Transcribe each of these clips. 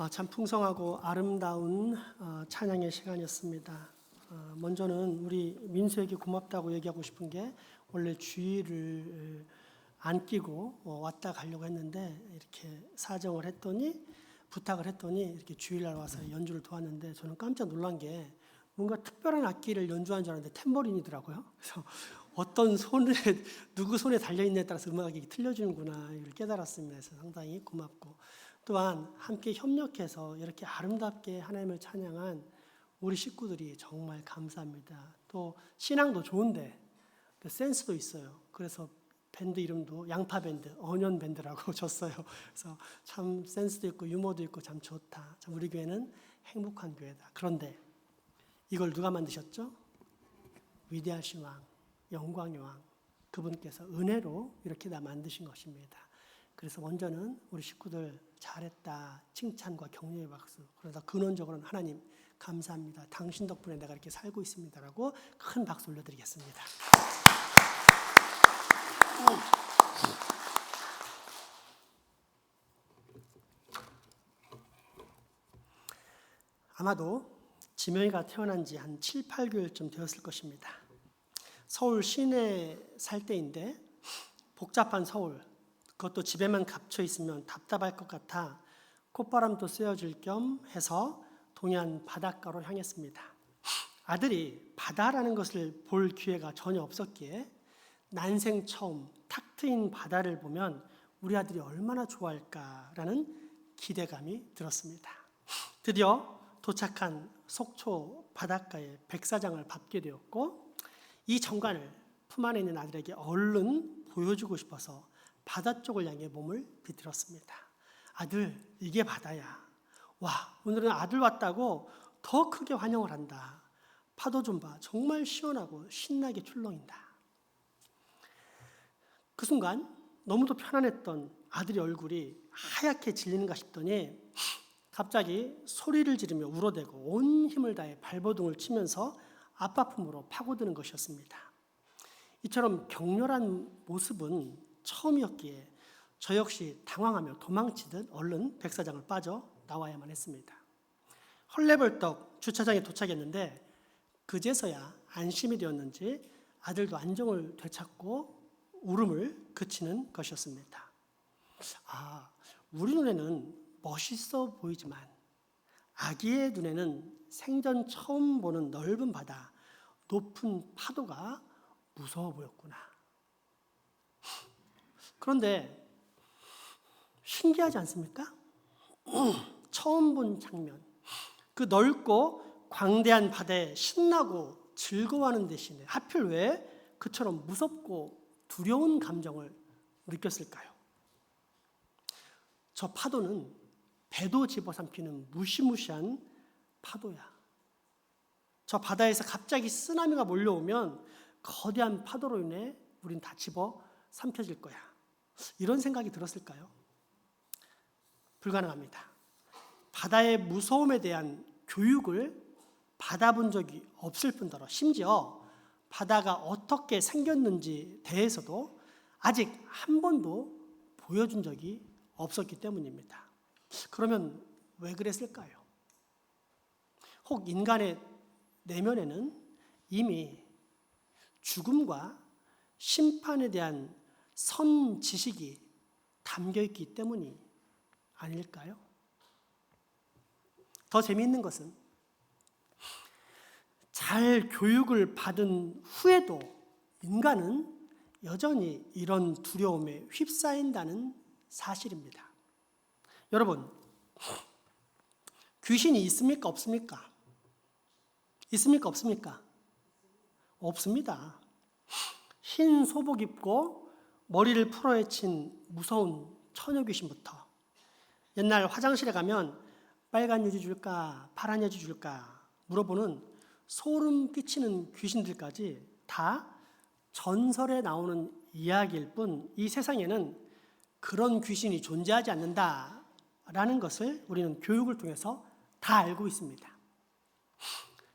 참 풍성하고 아름다운 찬양의 시간이었습니다. 먼저는 우리 민수에게 고맙다고 얘기하고 싶은 게, 원래 주일을 안 끼고 왔다 가려고 했는데 이렇게 사정을 했더니, 부탁을 했더니 이렇게 주일날 와서 연주를 도왔는데, 저는 깜짝 놀란 게 뭔가 특별한 악기를 연주하는 줄 알았는데 탬버린이더라고요. 그래서 어떤 손에, 누구 손에 달려있느냐에 따라서 음악이 틀려지는구나, 이걸 깨달았습니다. 그래서 상당히 고맙고, 또한 함께 협력해서 이렇게 아름답게 하나님을 찬양한 우리 식구들이 정말 감사합니다. 또 신앙도 좋은데 센스도 있어요. 그래서 밴드 이름도 양파밴드, 어년밴드라고 줬어요. 그래서 참 센스도 있고 유머도 있고 참 좋다. 참 우리 교회는 행복한 교회다. 그런데 이걸 누가 만드셨죠? 위대하신 왕, 영광의 왕, 그분께서 은혜로 이렇게 다 만드신 것입니다. 그래서 먼저는 우리 식구들 잘했다, 칭찬과 격려의 박수. 그러다 근원적으로는 하나님 감사합니다, 당신 덕분에 내가 이렇게 살고 있습니다라고 큰 박수 올려드리겠습니다. 아마도 지명이가 태어난 지 한 7, 8개월쯤 되었을 것입니다. 서울 시내에 살 때인데, 복잡한 서울, 그것도 집에만 갇혀 있으면 답답할 것 같아 콧바람도 쐬어줄 겸 해서 동해안 바닷가로 향했습니다. 아들이 바다라는 것을 볼 기회가 전혀 없었기에 난생 처음 탁 트인 바다를 보면 우리 아들이 얼마나 좋아할까라는 기대감이 들었습니다. 드디어 도착한 속초 바닷가의 백사장을 밟게 되었고, 이 정관을 품 안에 있는 아들에게 얼른 보여주고 싶어서 바다 쪽을 향해 몸을 비틀었습니다. 아들, 이게 바다야. 와, 오늘은 아들 왔다고 더 크게 환영을 한다. 파도 좀 봐. 정말 시원하고 신나게 출렁인다. 그 순간 너무도 편안했던 아들의 얼굴이 하얗게 질리는가 싶더니 갑자기 소리를 지르며 울어대고 온 힘을 다해 발버둥을 치면서 아빠 품으로 파고드는 것이었습니다. 이처럼 격렬한 모습은 처음이었기에 저 역시 당황하며 도망치듯 얼른 백사장을 빠져 나와야만 했습니다. 헐레벌떡 주차장에 도착했는데 그제서야 안심이 되었는지 아들도 안정을 되찾고 울음을 그치는 것이었습니다. 우리 눈에는 멋있어 보이지만 아기의 눈에는 생전 처음 보는 넓은 바다, 높은 파도가 무서워 보였구나. 그런데 신기하지 않습니까? 처음 본 장면, 그 넓고 광대한 바다에 신나고 즐거워하는 대신에 하필 왜 그처럼 무섭고 두려운 감정을 느꼈을까요? 저 파도는 배도 집어삼키는 무시무시한 파도야. 저 바다에서 갑자기 쓰나미가 몰려오면 거대한 파도로 인해 우린 다 집어삼켜질 거야. 이런 생각이 들었을까요? 불가능합니다. 바다의 무서움에 대한 교육을 받아본 적이 없을 뿐더러 심지어 바다가 어떻게 생겼는지 대해서도 아직 한 번도 보여준 적이 없었기 때문입니다. 그러면 왜 그랬을까요? 혹 인간의 내면에는 이미 죽음과 심판에 대한 선 지식이 담겨 있기 때문이 아닐까요? 더 재미있는 것은 잘 교육을 받은 후에도 인간은 여전히 이런 두려움에 휩싸인다는 사실입니다. 여러분, 귀신이 있습니까? 없습니까? 있습니까? 없습니까? 없습니다. 흰 소복 입고 머리를 풀어헤친 무서운 처녀 귀신부터 옛날 화장실에 가면 빨간 여지 줄까 파란 여지 줄까 물어보는 소름 끼치는 귀신들까지 다 전설에 나오는 이야기일 뿐, 이 세상에는 그런 귀신이 존재하지 않는다라는 것을 우리는 교육을 통해서 다 알고 있습니다.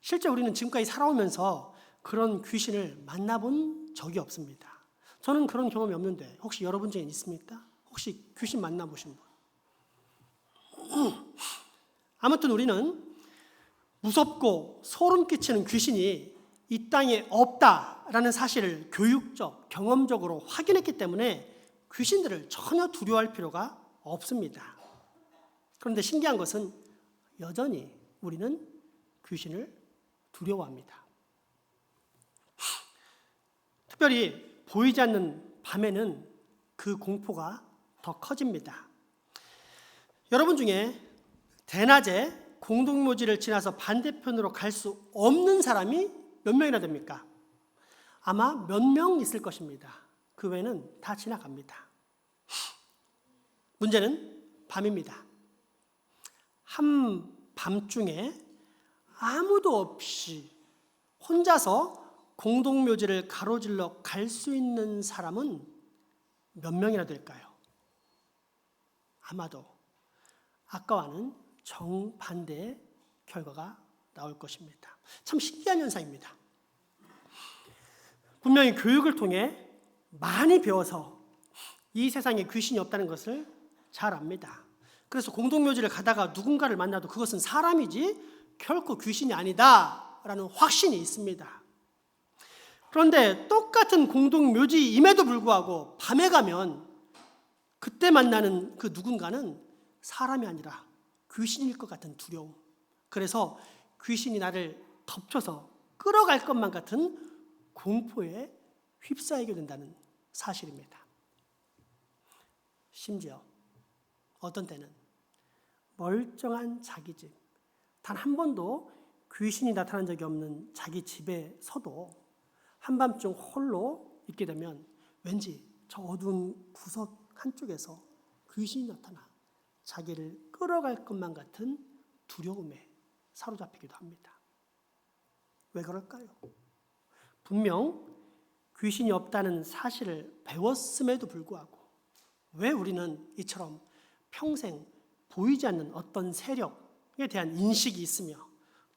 실제 우리는 지금까지 살아오면서 그런 귀신을 만나본 적이 없습니다. 저는 그런 경험이 없는데 혹시 여러분 중에 있습니까? 혹시 귀신 만나보신 분? 아무튼 우리는 무섭고 소름 끼치는 귀신이 이 땅에 없다라는 사실을 교육적, 경험적으로 확인했기 때문에 귀신들을 전혀 두려워할 필요가 없습니다. 그런데 신기한 것은 여전히 우리는 귀신을 두려워합니다. 특별히 보이지 않는 밤에는 그 공포가 더 커집니다. 여러분 중에 대낮에 공동묘지를 지나서 반대편으로 갈 수 없는 사람이 몇 명이나 됩니까? 아마 몇 명 있을 것입니다. 그 외에는 다 지나갑니다. 문제는 밤입니다. 한밤중에 아무도 없이 혼자서 공동묘지를 가로질러 갈 수 있는 사람은 몇 명이나 될까요? 아마도 아까와는 정반대의 결과가 나올 것입니다. 참 신기한 현상입니다. 분명히 교육을 통해 많이 배워서 이 세상에 귀신이 없다는 것을 잘 압니다. 그래서 공동묘지를 가다가 누군가를 만나도 그것은 사람이지 결코 귀신이 아니다라는 확신이 있습니다. 그런데 똑같은 공동묘지임에도 불구하고 밤에 가면 그때 만나는 그 누군가는 사람이 아니라 귀신일 것 같은 두려움, 그래서 귀신이 나를 덮쳐서 끌어갈 것만 같은 공포에 휩싸이게 된다는 사실입니다. 심지어 어떤 때는 멀쩡한 자기 집, 단 한 번도 귀신이 나타난 적이 없는 자기 집에서도 한밤중 홀로 있게 되면 왠지 저 어두운 구석 한쪽에서 귀신이 나타나 자기를 끌어갈 것만 같은 두려움에 사로잡히기도 합니다. 왜 그럴까요? 분명 귀신이 없다는 사실을 배웠음에도 불구하고 왜 우리는 이처럼 평생 보이지 않는 어떤 세력에 대한 인식이 있으며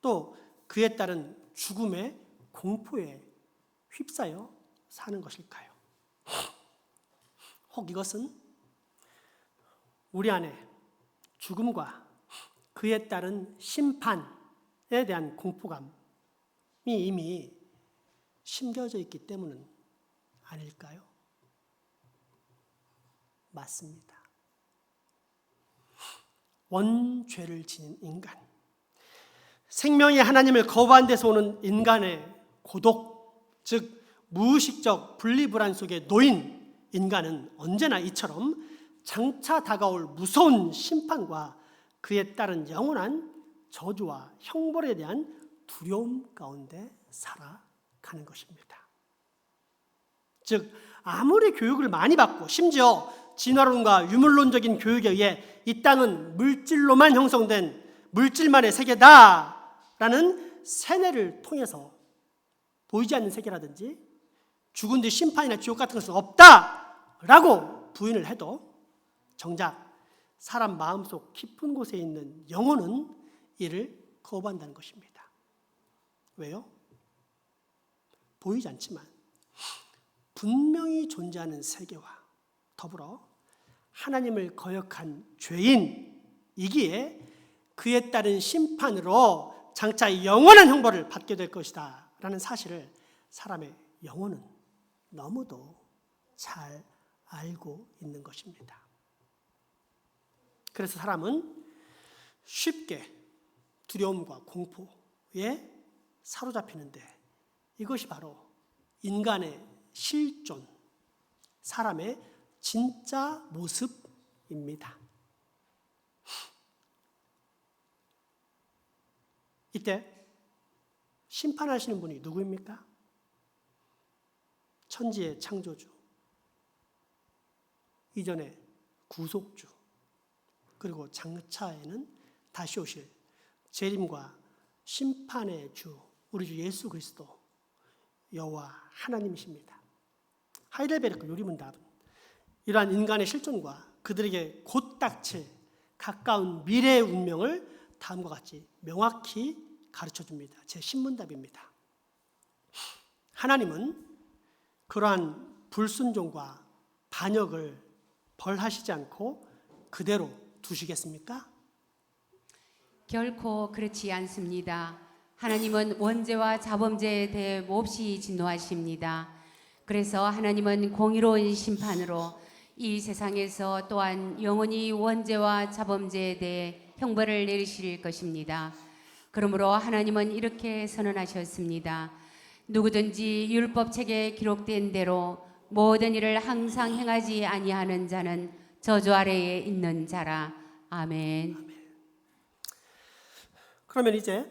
또 그에 따른 죽음의 공포에 휩싸여 사는 것일까요? 혹 이것은 우리 안에 죽음과 그에 따른 심판에 대한 공포감이 이미 심겨져 있기 때문은 아닐까요? 맞습니다. 원죄를 지닌 인간, 생명의 하나님을 거부한 데서 오는 인간의 고독, 즉 무의식적 분리불안 속에 놓인 인간은 언제나 이처럼 장차 다가올 무서운 심판과 그에 따른 영원한 저주와 형벌에 대한 두려움 가운데 살아가는 것입니다. 즉 아무리 교육을 많이 받고 심지어 진화론과 유물론적인 교육에 의해 이 땅은 물질로만 형성된 물질만의 세계다라는 세뇌를 통해서 보이지 않는 세계라든지 죽은 뒤 심판이나 지옥 같은 것은 없다라고 부인을 해도 정작 사람 마음속 깊은 곳에 있는 영혼은 이를 거부한다는 것입니다. 왜요? 보이지 않지만 분명히 존재하는 세계와 더불어 하나님을 거역한 죄인이기에 그에 따른 심판으로 장차 영원한 형벌을 받게 될 것이다 라는 사실을 사람의 영혼은 너무도 잘 알고 있는 것입니다. 그래서 사람은 쉽게 두려움과 공포에 사로잡히는데 이것이 바로 인간의 실존, 사람의 진짜 모습입니다. 이때 심판하시는 분이 누구입니까? 천지의 창조주, 이전의 구속주, 그리고 장차에는 다시 오실 재림과 심판의 주, 우리 주 예수 그리스도 여호와 하나님이십니다. 하이델베르크 요리문답은 이러한 인간의 실존과 그들에게 곧 닥칠 가까운 미래의 운명을 다음과 같이 명확히 가르쳐줍니다. 제 신문답입니다. 하나님은 그러한 불순종과 반역을 벌하시지 않고 그대로 두시겠습니까? 결코 그렇지 않습니다. 하나님은 원죄와 자범죄에 대해 몹시 진노하십니다. 그래서 하나님은 공의로운 심판으로 이 세상에서 또한 영원히 원죄와 자범죄에 대해 형벌을 내리실 것입니다. 그러므로 하나님은 이렇게 선언하셨습니다. 누구든지 율법책에 기록된 대로 모든 일을 항상 행하지 아니하는 자는 저주 아래에 있는 자라. 아멘. 그러면 이제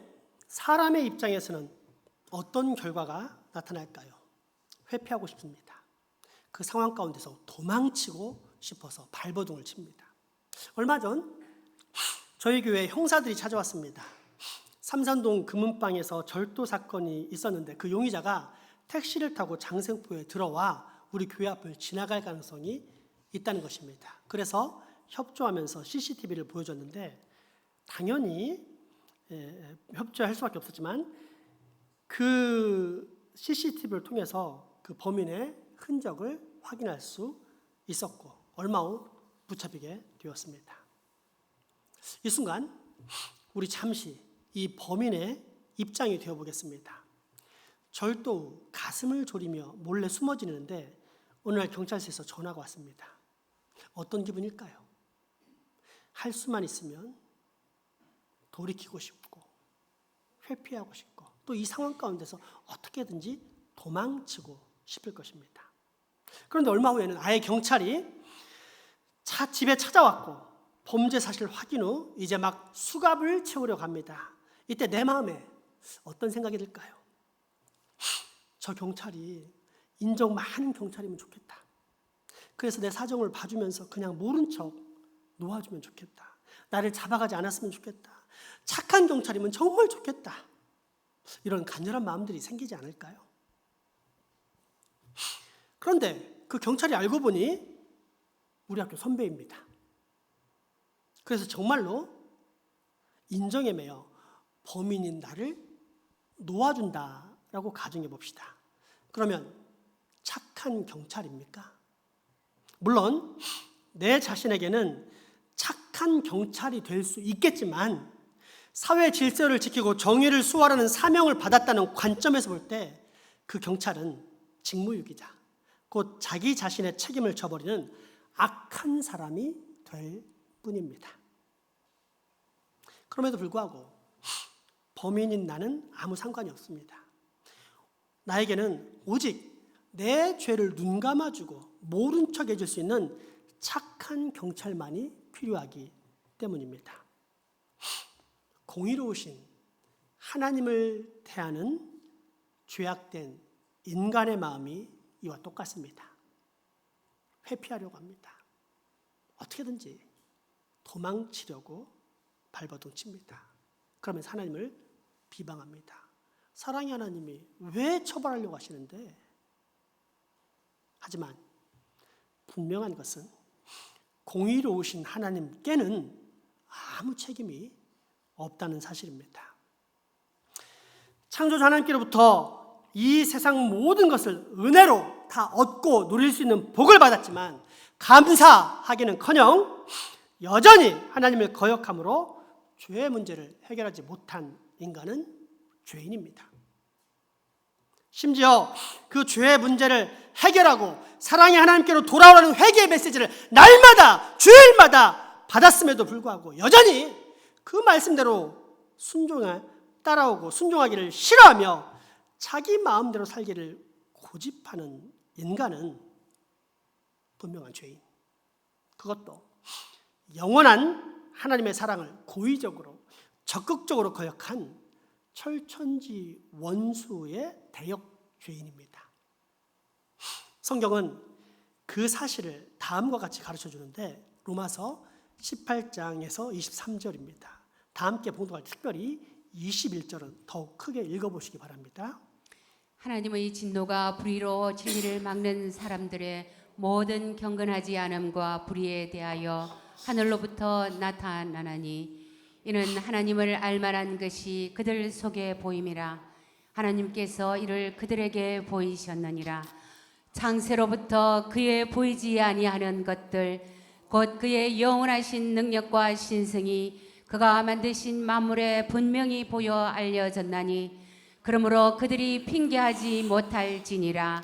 사람의 입장에서는 어떤 결과가 나타날까요? 회피하고 싶습니다. 그 상황 가운데서 도망치고 싶어서 발버둥을 칩니다. 얼마 전 저희 교회에 형사들이 찾아왔습니다. 삼산동 금은방에서 절도 사건이 있었는데 그 용의자가 택시를 타고 장생포에 들어와 우리 교회 앞을 지나갈 가능성이 있다는 것입니다. 그래서 협조하면서 CCTV를 보여줬는데 당연히 협조할 수밖에 없었지만 그 CCTV를 통해서 그 범인의 흔적을 확인할 수 있었고 얼마 후 붙잡히게 되었습니다. 이 순간 우리 잠시 이 범인의 입장이 되어보겠습니다. 절도 후 가슴을 졸이며 몰래 숨어지는데 어느 날 경찰서에서 전화가 왔습니다. 어떤 기분일까요? 할 수만 있으면 돌이키고 싶고 회피하고 싶고 또 이 상황 가운데서 어떻게든지 도망치고 싶을 것입니다. 그런데 얼마 후에는 아예 경찰이 집에 찾아왔고 범죄 사실 확인 후 이제 막 수갑을 채우려고 합니다. 이때 내 마음에 어떤 생각이 들까요? 저 경찰이 인정 많은 경찰이면 좋겠다. 그래서 내 사정을 봐주면서 그냥 모른 척 놓아주면 좋겠다. 나를 잡아가지 않았으면 좋겠다. 착한 경찰이면 정말 좋겠다. 이런 간절한 마음들이 생기지 않을까요? 그런데 그 경찰이 알고 보니 우리 학교 선배입니다. 그래서 정말로 인정에 매여 범인인 나를 놓아준다라고 가정해 봅시다. 그러면 착한 경찰입니까? 물론 내 자신에게는 착한 경찰이 될 수 있겠지만 사회 질서를 지키고 정의를 수호하라는 사명을 받았다는 관점에서 볼 때 그 경찰은 직무유기자, 곧 자기 자신의 책임을 져버리는 악한 사람이 될 뿐입니다. 그럼에도 불구하고 범인인 나는 아무 상관이 없습니다. 나에게는 오직 내 죄를 눈감아주고 모른 척 해줄 수 있는 착한 경찰만이 필요하기 때문입니다. 공의로우신 하나님을 대하는 죄악된 인간의 마음이 이와 똑같습니다. 회피하려고 합니다. 어떻게든지 도망치려고 발버둥 칩니다. 그러면서 하나님을 비방합니다. 사랑의 하나님이 왜 처벌하려고 하시는데? 하지만 분명한 것은 공의로우신 하나님께는 아무 책임이 없다는 사실입니다. 창조주 하나님께로부터 이 세상 모든 것을 은혜로 다 얻고 누릴 수 있는 복을 받았지만 감사하기는커녕 여전히 하나님을 거역함으로 죄의 문제를 해결하지 못한 인간은 죄인입니다. 심지어 그 죄의 문제를 해결하고 사랑의 하나님께로 돌아오라는 회개의 메시지를 날마다 주일마다 받았음에도 불구하고 여전히 그 말씀대로 따라오고 순종하기를 싫어하며 자기 마음대로 살기를 고집하는 인간은 분명한 죄인. 그것도 영원한 하나님의 사랑을 고의적으로 적극적으로 거역한 철천지 원수의 대역 죄인입니다. 성경은 그 사실을 다음과 같이 가르쳐 주는데 로마서 18장에서 23절입니다. 다 함께 봉독할 특별히 21절은 더욱 크게 읽어보시기 바랍니다. 하나님의 진노가 불의로 진리를 막는 사람들의 모든 경건하지 않음과 불의에 대하여 하늘로부터 나타나나니 이는 하나님을 알만한 것이 그들 속에 보임이라. 하나님께서 이를 그들에게 보이셨느니라. 창세로부터 그의 보이지 아니하는 것들 곧 그의 영원하신 능력과 신성이 그가 만드신 만물에 분명히 보여 알려졌나니 그러므로 그들이 핑계하지 못할지니라.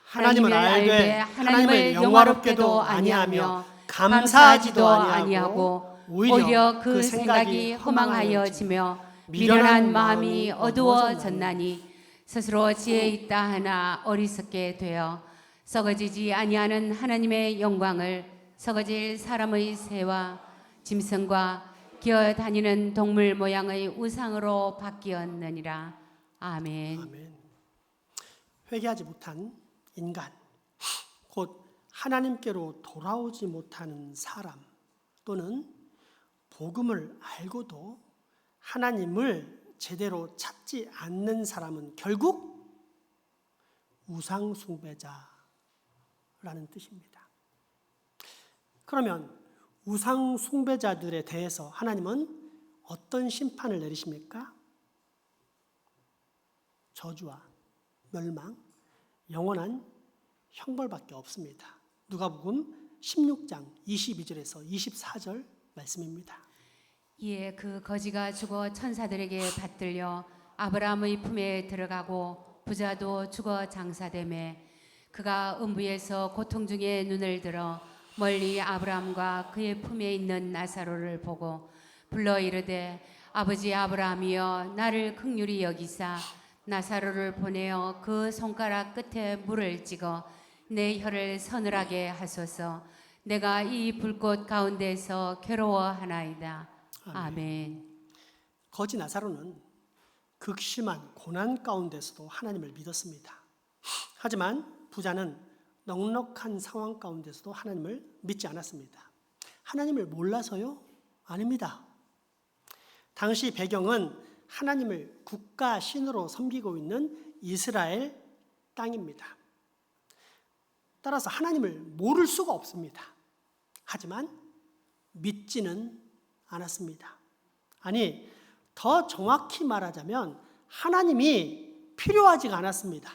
하나님을 알되 하나님을 영화롭게도 아니하며 감사하지도 아니하고 오히려 그 생각이 허망하여지며 미련한 마음이 어두워졌나니 스스로 지혜 있다 하나 어리석게 되어 썩어지지 아니하는 하나님의 영광을 썩어질 사람의 새와 짐승과 기어다니는 동물 모양의 우상으로 바뀌었느니라. 아멘. 아멘. 회개하지 못한 인간, 곧 하나님께로 돌아오지 못하는 사람 또는 복음을 알고도 하나님을 제대로 찾지 않는 사람은 결국 우상 숭배자라는 뜻입니다. 그러면 우상 숭배자들에 대해서 하나님은 어떤 심판을 내리십니까? 저주와 멸망, 영원한 형벌밖에 없습니다. 누가복음 16장 22절에서 24절 말씀입니다. 이에 그 거지가 죽어 천사들에게 받들려 아브라함의 품에 들어가고 부자도 죽어 장사되매 그가 음부에서 고통 중에 눈을 들어 멀리 아브라함과 그의 품에 있는 나사로를 보고 불러 이르되 아버지 아브라함이여 나를 긍휼히 여기사 나사로를 보내어 그 손가락 끝에 물을 찍어 내 혀를 서늘하게 하소서. 내가 이 불꽃 가운데서 괴로워하나이다. 아멘. 거지 나사로는 극심한 고난 가운데서도 하나님을 믿었습니다. 하지만 부자는 넉넉한 상황 가운데서도 하나님을 믿지 않았습니다. 하나님을 몰라서요? 아닙니다. 당시 배경은 하나님을 국가 신으로 섬기고 있는 이스라엘 땅입니다. 따라서 하나님을 모를 수가 없습니다. 하지만 믿지는 않았습니다. 아니, 더 정확히 말하자면 하나님이 필요하지가 않았습니다.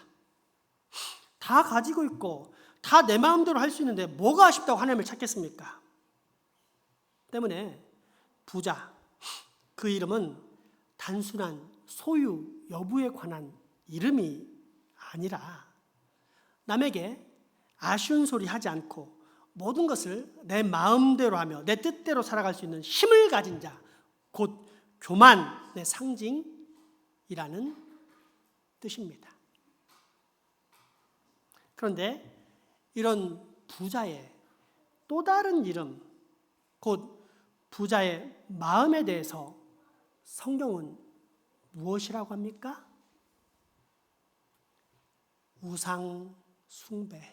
다 가지고 있고 다 내 마음대로 할 수 있는데 뭐가 아쉽다고 하나님을 찾겠습니까? 때문에 부자, 그 이름은 단순한 소유, 여부에 관한 이름이 아니라 남에게 아쉬운 소리 하지 않고 모든 것을 내 마음대로 하며 내 뜻대로 살아갈 수 있는 힘을 가진 자, 곧 교만의 상징이라는 뜻입니다. 그런데 이런 부자의 또 다른 이름, 곧 부자의 마음에 대해서 성경은 무엇이라고 합니까? 우상 숭배라고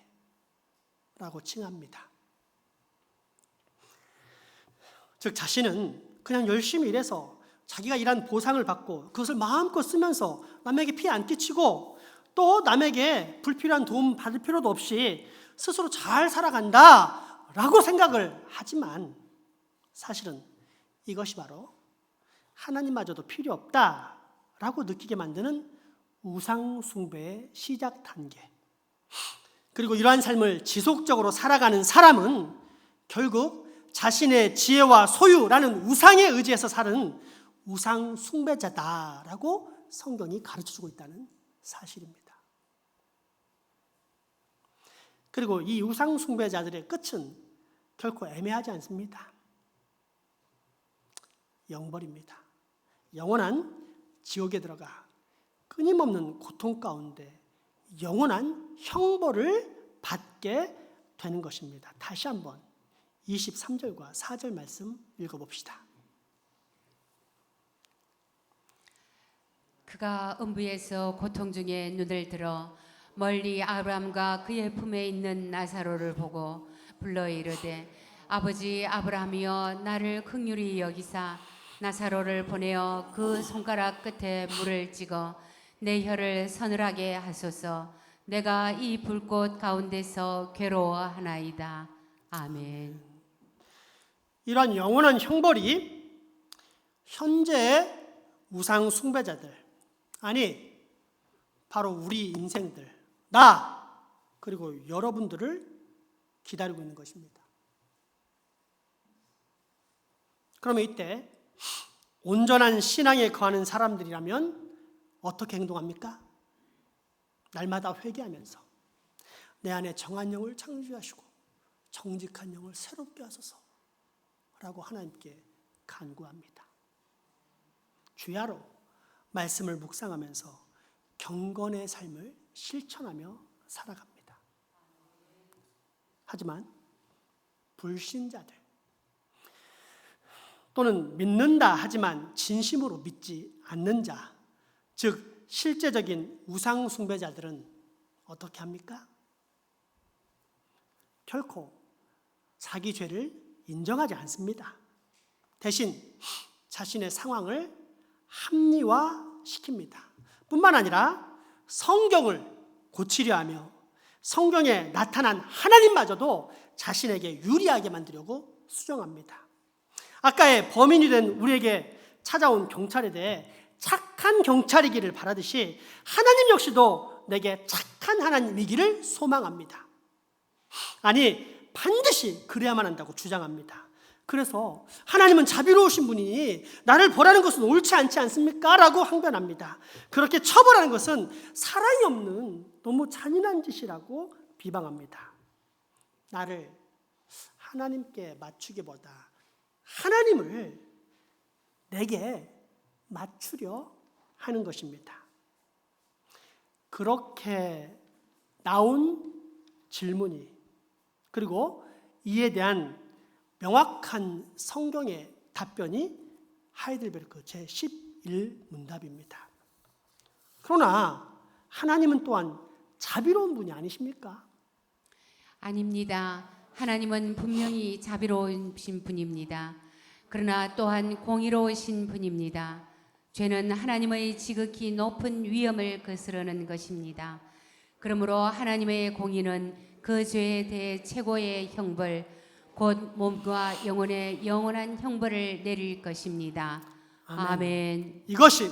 칭합니다. 즉 자신은 그냥 열심히 일해서 자기가 일한 보상을 받고 그것을 마음껏 쓰면서 남에게 피해 안 끼치고 또 남에게 불필요한 도움 받을 필요도 없이 스스로 잘 살아간다라고 생각을 하지만 사실은 이것이 바로 하나님마저도 필요 없다라고 느끼게 만드는 우상 숭배의 시작 단계. 그리고 이러한 삶을 지속적으로 살아가는 사람은 결국 자신의 지혜와 소유라는 우상에 의지해서 사는 우상 숭배자다라고 성경이 가르쳐주고 있다는 사실입니다. 그리고 이 우상 숭배자들의 끝은 결코 애매하지 않습니다. 영벌입니다. 영원한 지옥에 들어가 끊임없는 고통 가운데 영원한 형벌을 받게 되는 것입니다. 다시 한번 23절과 4절 말씀 읽어봅시다. 그가 음부에서 고통 중에 눈을 들어 멀리 아브라함과 그의 품에 있는 나사로를 보고 불러 이르되 아버지 아브라함이여 나를 긍휼히 여기사 나사로를 보내어 그 손가락 끝에 물을 찍어 내 혀를 서늘하게 하소서. 내가 이 불꽃 가운데서 괴로워하나이다. 아멘. 이러한 영원한 형벌이 현재의 우상 숭배자들, 아니 바로 우리 인생들, 나 그리고 여러분들을 기다리고 있는 것입니다. 그러면 이때 온전한 신앙에 거하는 사람들이라면 어떻게 행동합니까? 날마다 회개하면서 내 안에 정한 영을 창조하시고 정직한 영을 새롭게 하소서 라고 하나님께 간구합니다. 주야로 말씀을 묵상하면서 경건의 삶을 실천하며 살아갑니다. 하지만 불신자들 또는 믿는다 하지만 진심으로 믿지 않는 자, 즉 실제적인 우상 숭배자들은 어떻게 합니까? 결코 자기 죄를 인정하지 않습니다. 대신 자신의 상황을 합리화시킵니다. 뿐만 아니라 성경을 고치려 하며 성경에 나타난 하나님마저도 자신에게 유리하게 만들려고 수정합니다. 아까의 범인이 된 우리에게 찾아온 경찰에 대해 착한 경찰이기를 바라듯이 하나님 역시도 내게 착한 하나님이기를 소망합니다. 아니, 반드시 그래야만 한다고 주장합니다. 그래서 하나님은 자비로우신 분이니 나를 벌하는 것은 옳지 않지 않습니까? 라고 항변합니다. 그렇게 처벌하는 것은 사랑이 없는 너무 잔인한 짓이라고 비방합니다. 나를 하나님께 맞추기보다 하나님을 내게 맞추려 하는 것입니다. 그렇게 나온 질문이, 그리고 이에 대한 명확한 성경의 답변이 하이델베르크 제11문답입니다. 그러나 하나님은 또한 자비로운 분이 아니십니까? 아닙니다. 하나님은 분명히 자비로우신 분입니다. 그러나 또한 공의로우신 분입니다. 죄는 하나님의 지극히 높은 위엄을 거스르는 것입니다. 그러므로 하나님의 공의는 그 죄에 대해 최고의 형벌, 곧 몸과 영혼의 영원한 형벌을 내릴 것입니다. 아멘. 이것이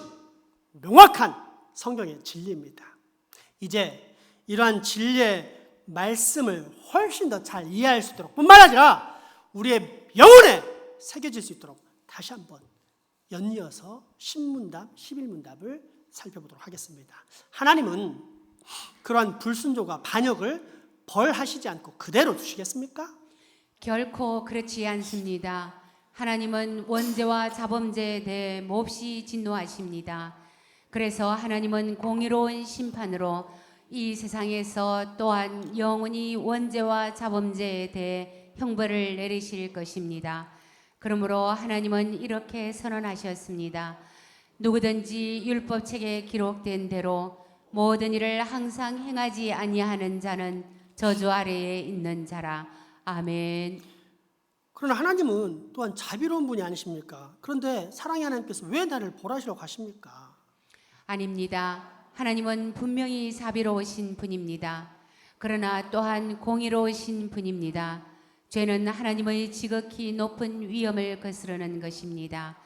명확한 성경의 진리입니다. 이제 이러한 진리의 말씀을 훨씬 더 잘 이해할 수 있도록 뿐만 아니라 우리의 영혼에 새겨질 수 있도록 다시 한번 연이어서 10문답, 11문답을 살펴보도록 하겠습니다. 하나님은 그러한 불순종과 반역을 벌하시지 않고 그대로 두시겠습니까? 결코 그렇지 않습니다. 하나님은 원죄와 자범죄에 대해 몹시 진노하십니다. 그래서 하나님은 공의로운 심판으로 이 세상에서 또한 영원히 원죄와 자범죄에 대해 형벌을 내리실 것입니다. 그러므로 하나님은 이렇게 선언하셨습니다. 누구든지 율법책에 기록된 대로 모든 일을 항상 행하지 아니하는 자는 저주 아래에 있는 자라. 아멘. 그러나 하나님은 또한 자비로운 분이 아니십니까? 그런데 사랑의 하나님께서 왜 나를 벌하시려고 하십니까? 아닙니다. 하나님은 분명히 자비로우신 분입니다. 그러나 또한 공의로우신 분입니다. 죄는 하나님의 지극히 높은 위엄을 거스르는 것입니다.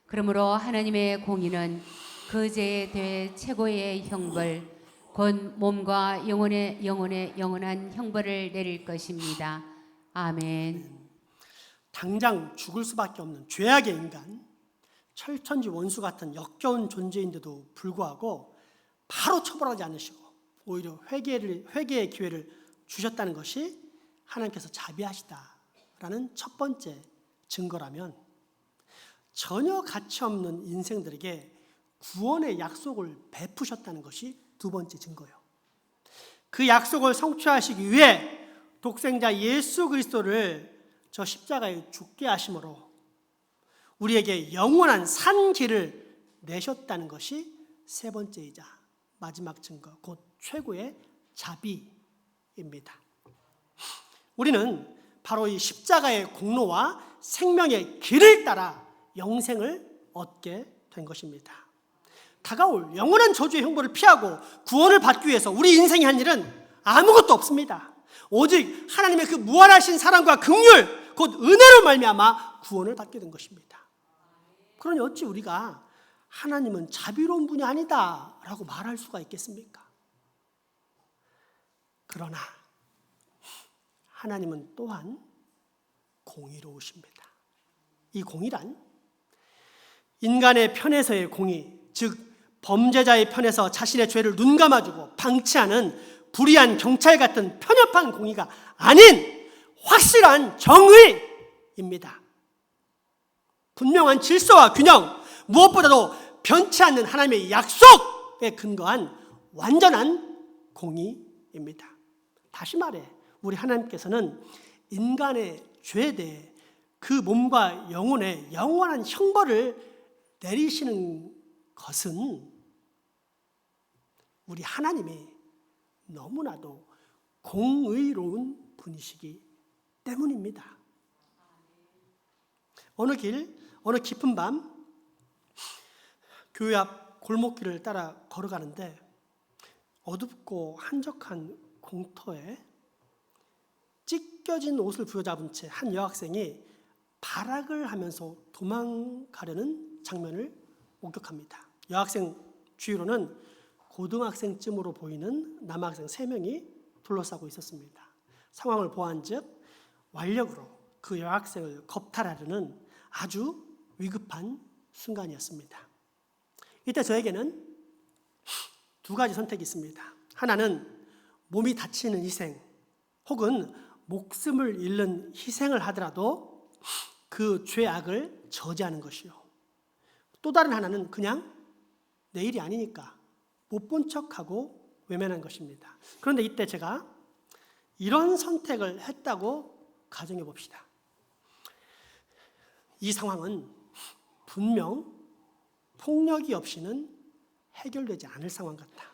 그러므로 하나님의 공의는 그 죄에 대해 최고의 형벌, 곧 몸과 영혼의 영원한 형벌을 내릴 것입니다. 아멘. 당장 죽을 수밖에 없는 죄악의 인간, 철천지 원수 같은 역겨운 존재인데도 불구하고 바로 처벌하지 않으시고 오히려 회개의 기회를 주셨다는 것이 하나님께서 자비하시다라는 첫 번째 증거라면, 전혀 가치 없는 인생들에게 구원의 약속을 베푸셨다는 것이 두 번째 증거예요. 그 약속을 성취하시기 위해 독생자 예수 그리스도를 저 십자가에 죽게 하심으로 우리에게 영원한 산 길을 내셨다는 것이 세 번째이자 마지막 증거, 곧 최고의 자비입니다. 우리는 바로 이 십자가의 공로와 생명의 길을 따라 영생을 얻게 된 것입니다. 다가올 영원한 저주의 형벌을 피하고 구원을 받기 위해서 우리 인생이 한 일은 아무것도 없습니다. 오직 하나님의 그 무한하신 사랑과 긍휼, 곧 은혜로 말미암아 구원을 받게 된 것입니다. 그러니 어찌 우리가 하나님은 자비로운 분이 아니다 라고 말할 수가 있겠습니까? 그러나 하나님은 또한 공의로우십니다. 이 공의란 인간의 편에서의 공의, 즉 범죄자의 편에서 자신의 죄를 눈감아주고 방치하는 불의한 경찰 같은 편협한 공의가 아닌 확실한 정의입니다. 분명한 질서와 균형, 무엇보다도 변치 않는 하나님의 약속에 근거한 완전한 공의입니다. 다시 말해 우리 하나님께서는 인간의 죄에 대해 그 몸과 영혼에 영원한 형벌을 내리시는 것은 우리 하나님이 너무나도 공의로운 분이시기 때문입니다. 어느 깊은 밤 교회 앞 골목길을 따라 걸어가는데 어둡고 한적한 공터에 찢겨진 옷을 부여잡은 채 한 여학생이 발악을 하면서 도망가려는 장면을 목격합니다. 여학생 주위로는 고등학생쯤으로 보이는 남학생 3명이 둘러싸고 있었습니다. 상황을 보아한즉 완력으로 그 여학생을 겁탈하려는 아주 위급한 순간이었습니다. 이때 저에게는 2가지 선택이 있습니다. 하나는 몸이 다치는 희생 혹은 목숨을 잃는 희생을 하더라도 그 죄악을 저지하는 것이요. 또 다른 하나는 그냥 내 일이 아니니까 못 본 척하고 외면한 것입니다. 그런데 이때 제가 이런 선택을 했다고 가정해 봅시다. 이 상황은 분명 폭력이 없이는 해결되지 않을 상황 같다.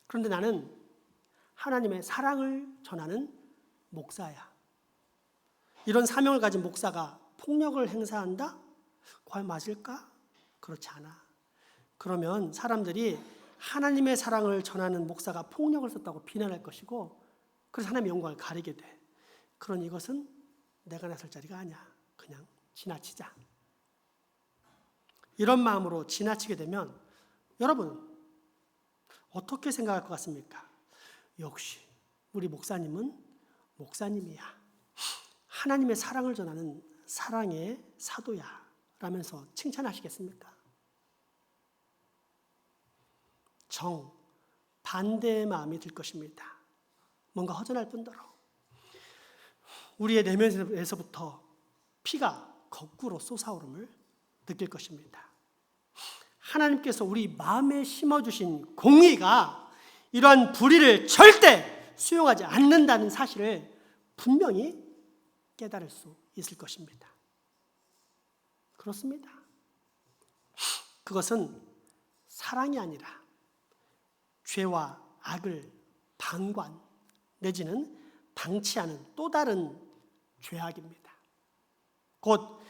그런데 나는 하나님의 사랑을 전하는 목사야. 이런 사명을 가진 목사가 폭력을 행사한다? 과연 맞을까? 그렇지 않아. 그러면 사람들이 하나님의 사랑을 전하는 목사가 폭력을 썼다고 비난할 것이고 그래서 하나님의 영광을 가리게 돼. 그러니 이것은 내가 나설 자리가 아니야. 그냥 지나치자. 이런 마음으로 지나치게 되면 여러분 어떻게 생각할 것 같습니까? 역시 우리 목사님은 목사님이야. 하나님의 사랑을 전하는 사랑의 사도야 라면서 칭찬하시겠습니까? 반대의 마음이 들 것입니다. 뭔가 허전할 뿐더러 우리의 내면에서부터 피가 거꾸로 솟아오름을 느낄 것입니다. 하나님께서 우리 마음에 심어주신 공의가 이러한 불의를 절대 수용하지 않는다는 사실을 분명히 깨달을 수 있을 것입니다. 그렇습니다. 그것은 사랑이 아니라 죄와 악을 방관 내지는 방치하는 또 다른 죄악입니다. 곧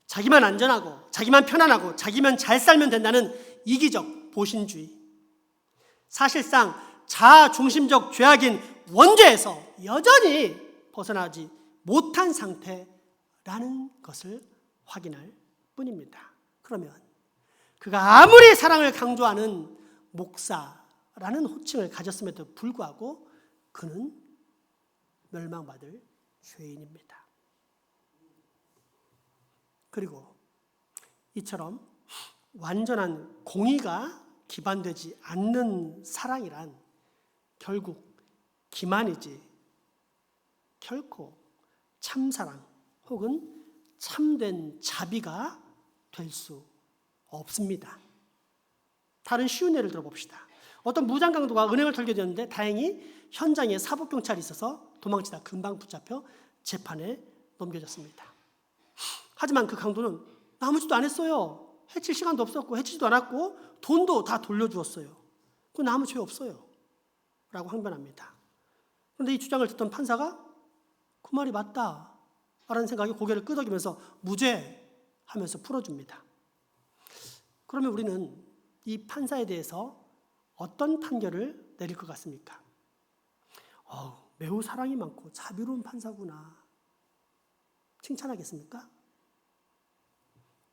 자기만 안전하고 자기만 편안하고 자기만 잘 살면 된다는 이기적 보신주의, 사실상 자아중심적 죄악인 원죄에서 여전히 벗어나지 못한 상태라는 것을 확인할 뿐입니다. 그러면 그가 아무리 사랑을 강조하는 목사라는 호칭을 가졌음에도 불구하고 그는 멸망받을 죄인입니다. 그리고 이처럼 완전한 공의가 기반되지 않는 사랑이란 결국 기만이지 결코 참사랑 혹은 참된 자비가 될 수 없습니다. 다른 쉬운 예를 들어봅시다. 어떤 무장강도가 은행을 털게 되었는데 다행히 현장에 사법경찰이 있어서 도망치다 금방 붙잡혀 재판에 넘겨졌습니다. 하지만 그 강도는 아무 짓도 안 했어요. 해칠 시간도 없었고 해치지도 않았고 돈도 다 돌려주었어요. 그건 아무 죄 없어요 라고 항변합니다. 그런데 이 주장을 듣던 판사가 그 말이 맞다 라는 생각에 고개를 끄덕이면서 무죄 하면서 풀어줍니다. 그러면 우리는 이 판사에 대해서 어떤 판결을 내릴 것 같습니까? 매우 사랑이 많고 자비로운 판사구나. 칭찬하겠습니까?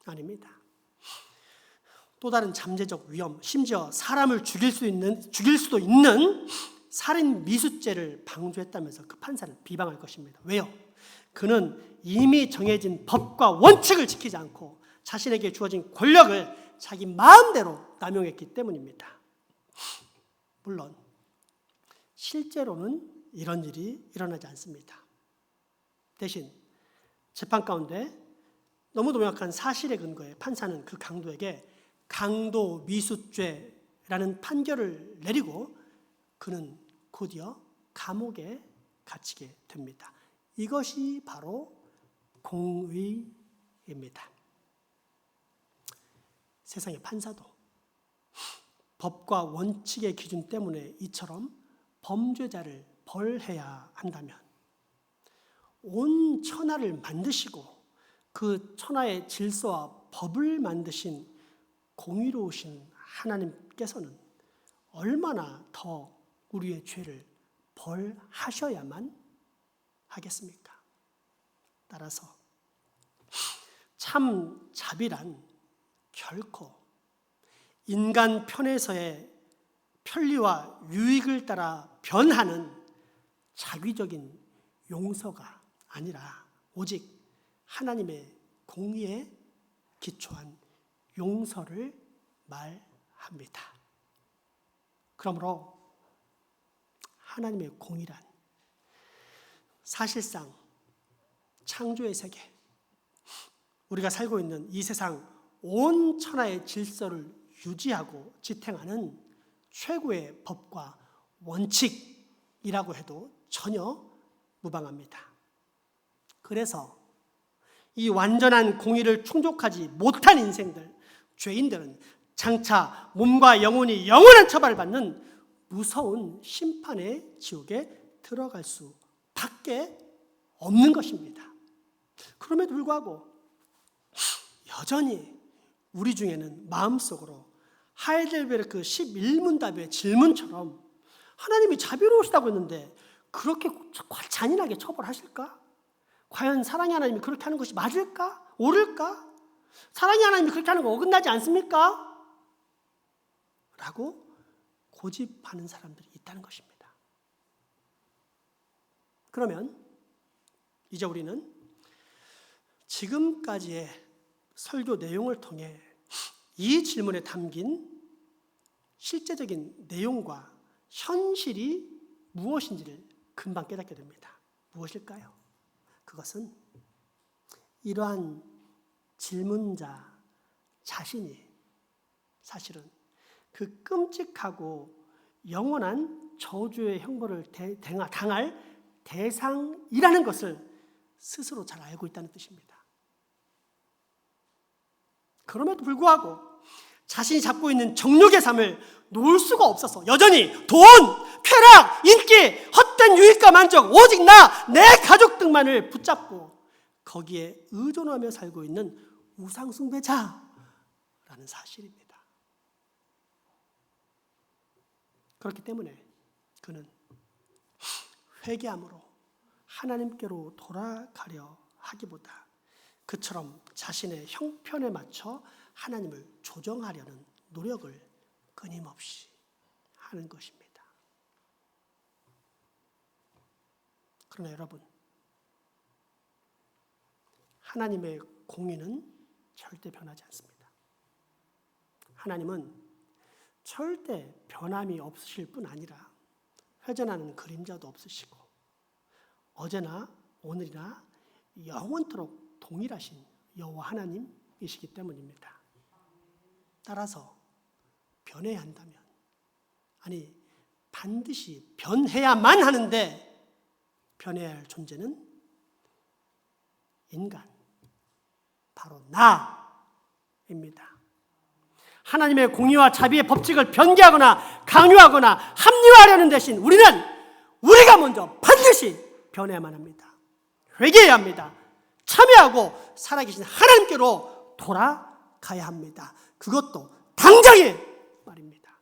아닙니다. 또 다른 잠재적 위험, 심지어 사람을 죽일 수도 있는 살인 미수죄를 방조했다면서 그 판사를 비방할 것입니다. 왜요? 그는 이미 정해진 법과 원칙을 지키지 않고 자신에게 주어진 권력을 자기 마음대로 남용했기 때문입니다. 물론 실제로는 이런 일이 일어나지 않습니다. 대신 재판 가운데 너무도 명확한 사실에 근거해 판사는 그 강도에게 강도미수죄라는 판결을 내리고 그는 곧이어 감옥에 갇히게 됩니다. 이것이 바로 공의입니다. 세상의 판사도 법과 원칙의 기준 때문에 이처럼 범죄자를 벌해야 한다면 온 천하를 만드시고 그 천하의 질서와 법을 만드신 공의로우신 하나님께서는 얼마나 더 우리의 죄를 벌하셔야만 하겠습니까? 따라서 참 자비란 결코 인간 편에서의 편리와 유익을 따라 변하는 자기적인 용서가 아니라 오직 하나님의 공의에 기초한 용서를 말합니다. 그러므로 하나님의 공의란 사실상 창조의 세계, 우리가 살고 있는 이 세상 온 천하의 질서를 유지하고 지탱하는 최고의 법과 원칙이라고 해도 전혀 무방합니다. 그래서 이 완전한 공의를 충족하지 못한 인생들, 죄인들은 장차 몸과 영혼이 영원한 처벌을 받는 무서운 심판의 지옥에 들어갈 수밖에 없는 것입니다. 그럼에도 불구하고 여전히 우리 중에는 마음속으로 하이델베르크 11문답의 질문처럼 하나님이 자비로우시다고 했는데 그렇게 잔인하게 처벌하실까? 과연 사랑의 하나님이 그렇게 하는 것이 맞을까? 옳을까? 사랑의 하나님이 그렇게 하는 거 어긋나지 않습니까? 라고 고집하는 사람들이 있다는 것입니다. 그러면 이제 우리는 지금까지의 설교 내용을 통해 이 질문에 담긴 실제적인 내용과 현실이 무엇인지를 금방 깨닫게 됩니다. 무엇일까요? 그것은 이러한 질문자 자신이 사실은 그 끔찍하고 영원한 저주의 형벌을 당할 대상이라는 것을 스스로 잘 알고 있다는 뜻입니다. 그럼에도 불구하고 자신이 잡고 있는 정욕의 삶을 놓을 수가 없어서 여전히 돈, 쾌락, 인기, 헛된 유익과 만족, 오직 나, 내 가족 등만을 붙잡고 거기에 의존하며 살고 있는 우상숭배자라는 사실입니다. 그렇기 때문에 그는 회개함으로 하나님께로 돌아가려 하기보다 그처럼 자신의 형편에 맞춰 하나님을 조정하려는 노력을 끊임없이 하는 것입니다. 그러나 여러분, 하나님의 공의는 절대 변하지 않습니다. 하나님은 절대 변함이 없으실 뿐 아니라 회전하는 그림자도 없으시고 어제나 오늘이나 영원토록 동일하신 여호와 하나님이시기 때문입니다. 따라서 변해야 한다면, 아니 반드시 변해야만 하는데 변해야 할 존재는 인간, 바로 나입니다. 하나님의 공의와 자비의 법칙을 변개하거나 강요하거나 합리화하려는 대신 우리가 먼저 반드시 변해야만 합니다. 회개해야 합니다. 참여하고 살아계신 하나님께로 돌아가야 합니다. 그것도 당장의 말입니다.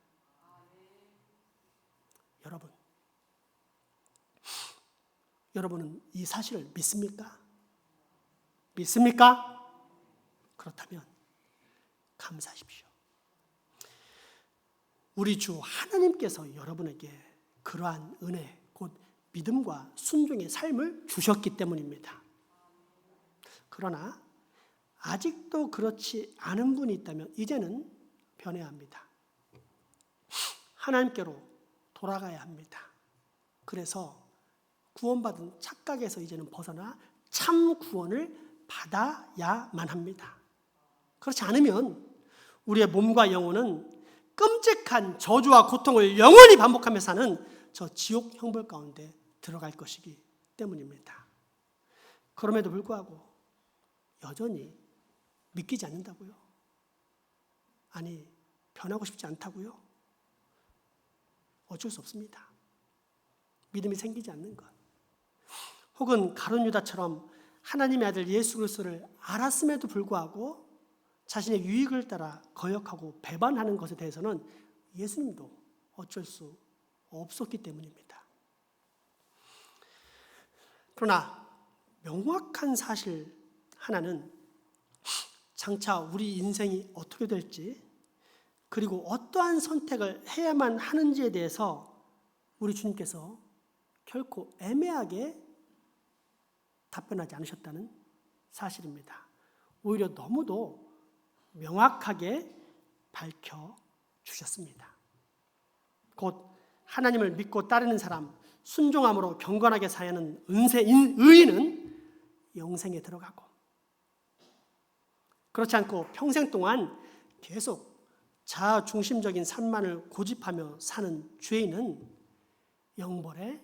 여러분은 이 사실을 믿습니까? 믿습니까? 그렇다면 감사하십시오. 우리 주 하나님께서 여러분에게 그러한 은혜, 곧 믿음과 순종의 삶을 주셨기 때문입니다. 그러나 아직도 그렇지 않은 분이 있다면 이제는 변해야 합니다. 하나님께로 돌아가야 합니다. 그래서 구원받은 착각에서 이제는 벗어나 참 구원을 받아야만 합니다. 그렇지 않으면 우리의 몸과 영혼은 끔찍한 저주와 고통을 영원히 반복하며 사는 저 지옥 형벌 가운데 들어갈 것이기 때문입니다. 그럼에도 불구하고 여전히 믿기지 않는다고요? 아니, 변하고 싶지 않다고요? 어쩔 수 없습니다. 믿음이 생기지 않는 것. 혹은 가룟 유다처럼 하나님의 아들 예수 그리스도를 알았음에도 불구하고 자신의 유익을 따라 거역하고 배반하는 것에 대해서는 예수님도 어쩔 수 없었기 때문입니다. 그러나 명확한 사실 하나는 장차 우리 인생이 어떻게 될지, 그리고 어떠한 선택을 해야만 하는지에 대해서 우리 주님께서 결코 애매하게 답변하지 않으셨다는 사실입니다. 오히려 너무도 명확하게 밝혀주셨습니다. 곧 하나님을 믿고 따르는 사람, 순종함으로 경건하게 사는 의인은 영생에 들어가고, 그렇지 않고 평생 동안 계속 자아중심적인 삶만을 고집하며 사는 죄인은 영벌에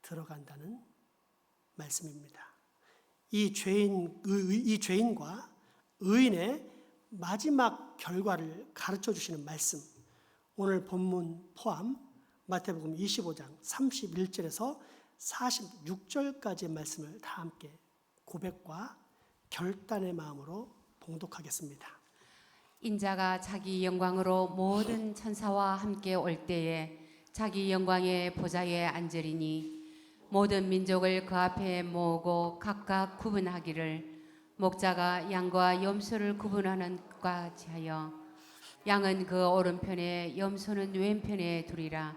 들어간다는 말씀입니다. 이 죄인과 의인의 마지막 결과를 가르쳐 주시는 말씀, 오늘 본문 포함 마태복음 25장 31절에서 46절까지의 말씀을 다 함께 고백과 결단의 마음으로 봉독하겠습니다. 인자가 자기 영광으로 모든 천사와 함께 올 때에 자기 영광의 보좌에 앉으리니 모든 민족을 그 앞에 모으고 각각 구분하기를 목자가 양과 염소를 구분하는 것과 같이 하여 양은 그 오른편에 염소는 왼편에 두리라.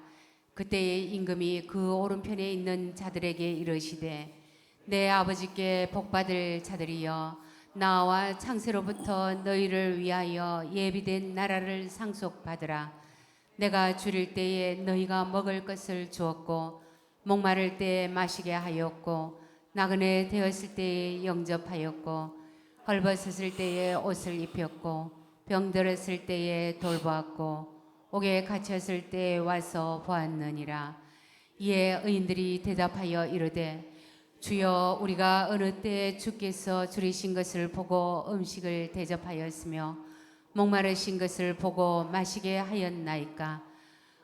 그때에 임금이 그 오른편에 있는 자들에게 이르시되 내 아버지께 복받을 자들이여 나와 창세로부터 너희를 위하여 예비된 나라를 상속받으라. 내가 줄일 때에 너희가 먹을 것을 주었고 목마를 때에 마시게 하였고 나그네 되었을 때에 영접하였고 헐벗었을 때에 옷을 입혔고 병들었을 때에 돌보았고 옥에 갇혔을 때에 와서 보았느니라. 이에 의인들이 대답하여 이르되 주여 우리가 어느 때에 주께서 줄이신 것을 보고 음식을 대접하였으며 목마르신 것을 보고 마시게 하였나이까.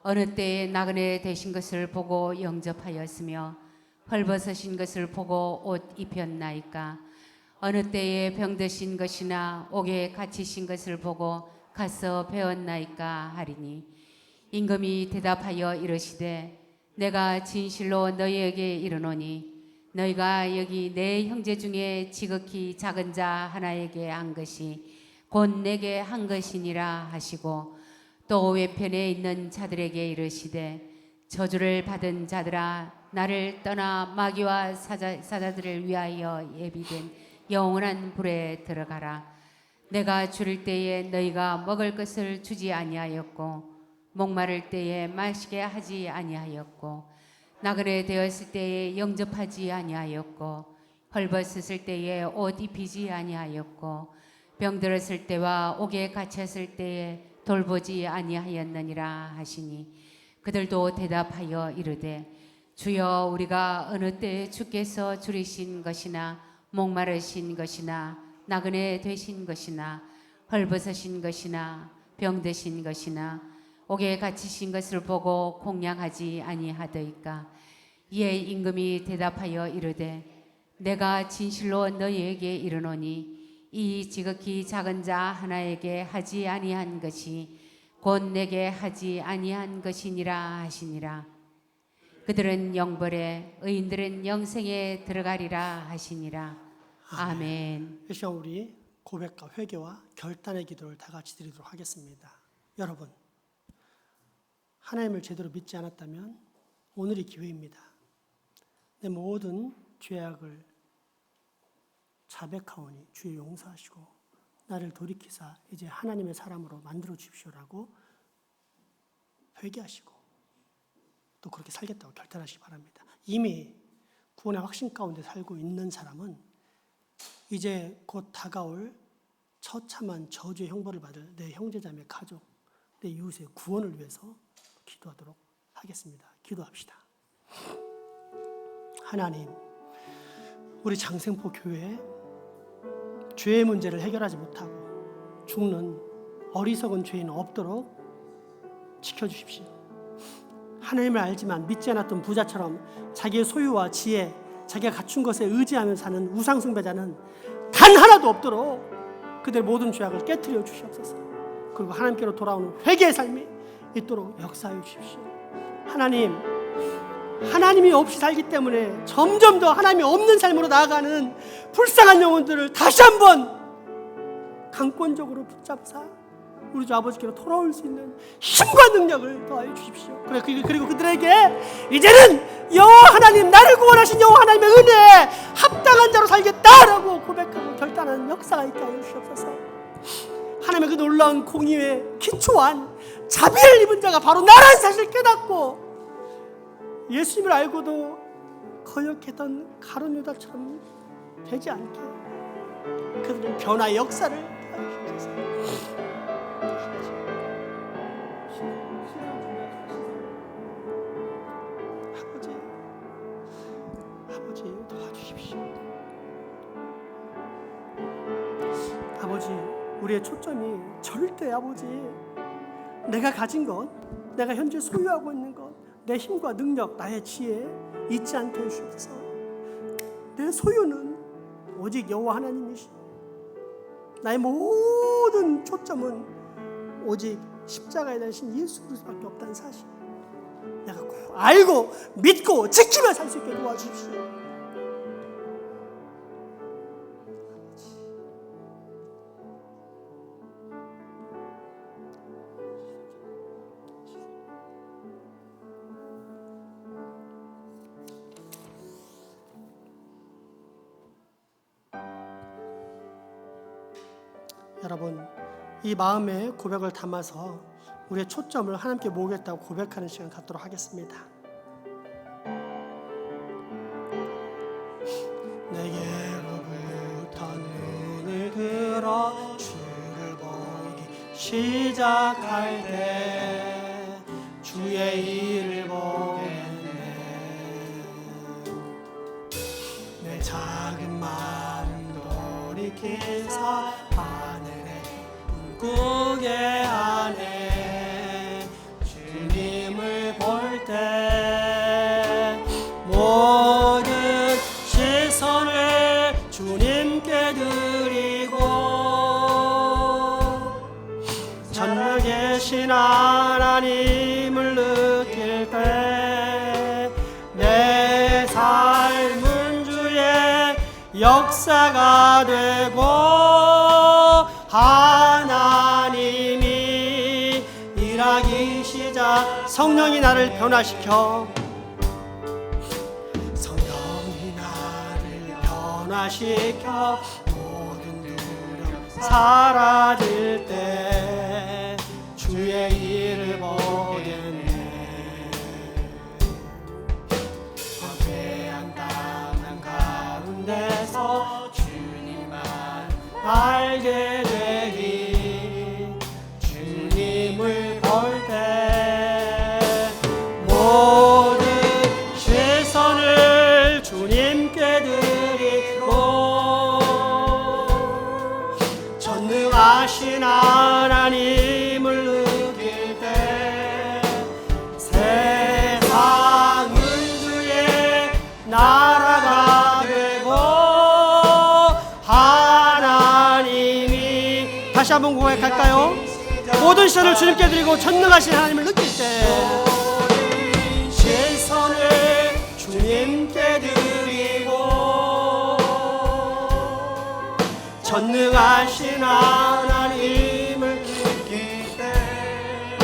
어느 때에 나그네 되신 것을 보고 영접하였으며 헐벗으신 것을 보고 옷 입혔나이까. 어느 때에 병드신 것이나 옥에 갇히신 것을 보고 가서 배웠나이까 하리니 임금이 대답하여 이르시되 내가 진실로 너희에게 이르노니 너희가 여기 내 형제 중에 지극히 작은 자 하나에게 한 것이 곧 내게 한 것이니라 하시고 또 왼편에 있는 자들에게 이르시되 저주를 받은 자들아 나를 떠나 마귀와 사자들을 위하여 예비된 영원한 불에 들어가라. 내가 줄일 때에 너희가 먹을 것을 주지 아니하였고 목마를 때에 마시게 하지 아니하였고 나그네 되었을 때에 영접하지 아니하였고 헐벗었을 때에 옷 입히지 아니하였고 병들었을 때와 옥에 갇혔을 때에 돌보지 아니하였느니라 하시니 그들도 대답하여 이르되 주여 우리가 어느 때에 주께서 줄이신 것이나 목마르신 것이나 나그네 되신 것이나 헐벗으신 것이나 병드신 것이나 옥에 갇히신 것을 보고 공양하지 아니하더이까. 이에 임금이 대답하여 이르되 내가 진실로 너희에게 이르노니 이 지극히 작은 자 하나에게 하지 아니한 것이 곧 내게 하지 아니한 것이니라 하시니라. 그들은 영벌에 의인들은 영생에 들어가리라 하시니라. 아멘. 이 시간 우리 고백과 회개와 결단의 기도를 다 같이 드리도록 하겠습니다. 여러분, 하나님을 제대로 믿지 않았다면 오늘이 기회입니다. 내 모든 죄악을 자백하오니 주여 용서하시고 나를 돌이키사 이제 하나님의 사람으로 만들어 주십시오라고 회개하시고 또 그렇게 살겠다고 결단하시기 바랍니다. 이미 구원의 확신 가운데 살고 있는 사람은 이제 곧 다가올 처참한 저주의 형벌을 받을 내 형제자매 가족, 내 이웃의 구원을 위해서 기도하도록 하겠습니다. 기도합시다. 하나님, 우리 장생포 교회에 죄의 문제를 해결하지 못하고 죽는 어리석은 죄인 없도록 지켜주십시오. 하나님을 알지만 믿지 않았던 부자처럼 자기의 소유와 지혜, 자기가 갖춘 것에 의지하며 사는 우상숭배자는 단 하나도 없도록 그들의 모든 죄악을 깨트려 주시옵소서. 그리고 하나님께로 돌아오는 회개의 삶이 있도록 역사하여 주십시오. 하나님이 없이 살기 때문에 점점 더 하나님이 없는 삶으로 나아가는 불쌍한 영혼들을 다시 한번 강권적으로 붙잡사 우리 주 아버지께로 돌아올 수 있는 힘과 능력을 더하여 주십시오. 그리고 그들에게 이제는 여호와 하나님, 나를 구원하신 여호와 하나님의 은혜에 합당한 자로 살겠다라고 고백하고 결단하는 역사가 있게 하여 주시옵소서. 하나님의 그 놀라운 공의에 기초한 자비를 입은 자가 바로 나라는 사실을 깨닫고 예수님을 알고도 거역했던 가룟 유다처럼 되지 않게 그들의 변화의 역사를 하여 주옵소서. 아버지 도와주십시오. 아버지, 우리의 초점이 절대 아버지 내가 가진 것, 내가 현재 소유하고 있는 것, 내 힘과 능력, 나의 지혜 잊지 않게 해주셔서 내 소유는 오직 여호와 하나님이시오. 나의 모든 초점은 오직 십자가에 달리신 예수 그리스도밖에 없다는 사실 내가 꼭 알고 믿고 지키며 살 수 있게 도와주십시오. 여러분, 이 마음의 고백을 담아서 우리의 초점을 하나님께 모으겠다고 고백하는 시간 갖도록 하겠습니다. 내게로부터 눈을 들어 주를 보기 시작할 때 주의 일을 보겠네. 내 작은 마음 돌이키사 하늘의 꿈꾸게 하네. 주님을 볼 때 모든 시선을 주님께 드리고 전에 계신 하나님을 느낄 때 내 삶은 주의 역사가 되고 하나님이 일하기 시작. 성령이 나를 변화시켜, 성령이 나를 변화시켜 모든 두려움 사라질 때 주의 일을 보겠네. 황폐한 땅 가운데서 주님만 알게 되리. 주님을 볼 때 모든 시선을 주님께 드리고 전능하신 하나님을 느낄 때 세상은 주의 나라가 되고 하나님이, 다시 한번 고백할까요? 모든 시선을 주님께 드리고 전능하신 하나님을 느낄 때 시선을 주님께 드리고 전능하신 하나님을 느낄 때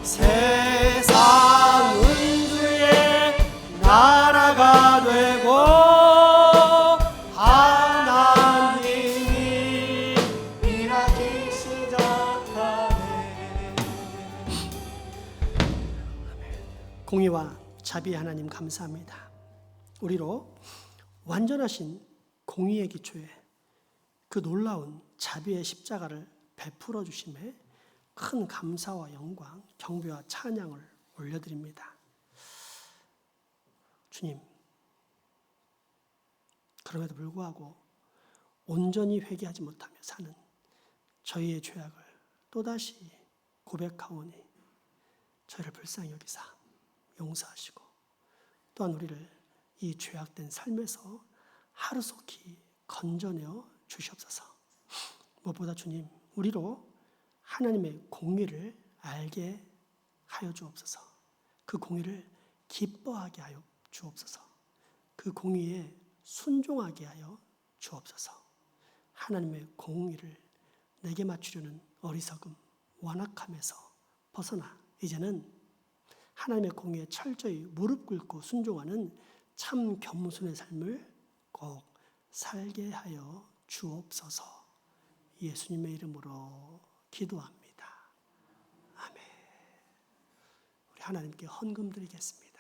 세상은 주의 나라가 되고 하나님 공의와 자비의 하나님 감사합니다. 우리로 완전하신 공의의 기초에 그 놀라운 자비의 십자가를 베풀어 주심에 큰 감사와 영광, 경배와 찬양을 올려드립니다. 주님, 그럼에도 불구하고 온전히 회개하지 못하며 사는 저희의 죄악을 또다시 고백하오니 저희를 불쌍히 여기사 용서하시고 또한 우리를 이 죄악된 삶에서 하루속히 건져내어 주시옵소서. 무엇보다 주님, 우리로 하나님의 공의를 알게 하여 주옵소서. 그 공의를 기뻐하게 하여 주옵소서. 그 공의에 순종하게 하여 주옵소서. 하나님의 공의를 내게 맞추려는 어리석음, 완악함에서 벗어나 이제는 하나님의 공의에 철저히 무릎 꿇고 순종하는 참 겸손의 삶을 꼭 살게 하여 주옵소서. 예수님의 이름으로 기도합니다. 아멘. 우리 하나님께 헌금 드리겠습니다.